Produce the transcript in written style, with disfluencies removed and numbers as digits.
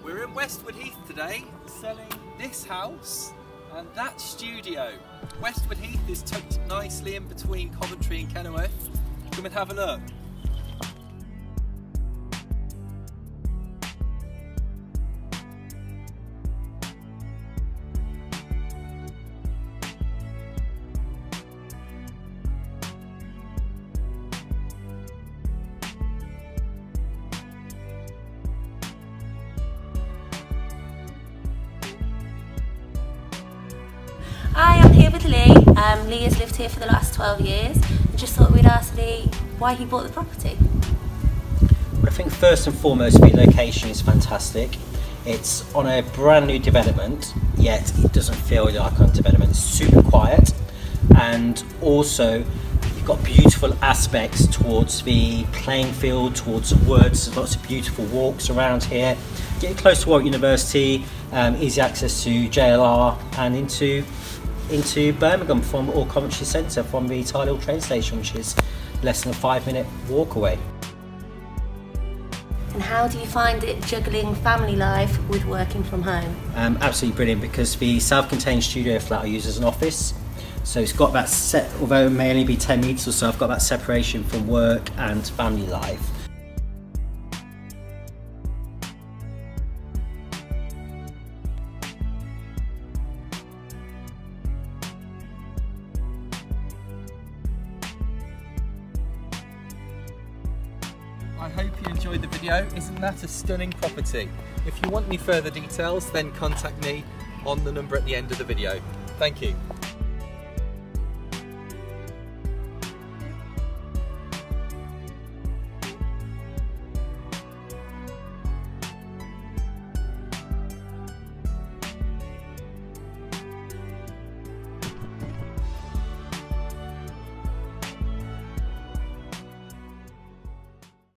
We're in Westwood Heath today, selling this house and that studio. Westwood Heath is tucked nicely in between Coventry and Kenilworth. Come and have a look. Hi, I'm here with Lee. Lee has lived here for the last 12 years. I just thought we'd ask Lee why he bought the property. I think first and foremost the location is fantastic. It's on a brand new development, yet it doesn't feel like on development. It's super quiet, and also you've got beautiful aspects towards the playing field, towards the woods. There's lots of beautiful walks around here. Getting close to Warwick University, easy access to JLR and into Birmingham from or Coventry Centre from the Tile Hill train station, which is less than a 5-minute walk away. And how do you find it juggling family life with working from home? Absolutely brilliant, because the self-contained studio flat I use as an office. So it's got that set, although it may only be 10 metres or so, I've got that separation from work and family life. I hope you enjoyed the video. Isn't that a stunning property? If you want any further details, then contact me on the number at the end of the video. Thank you.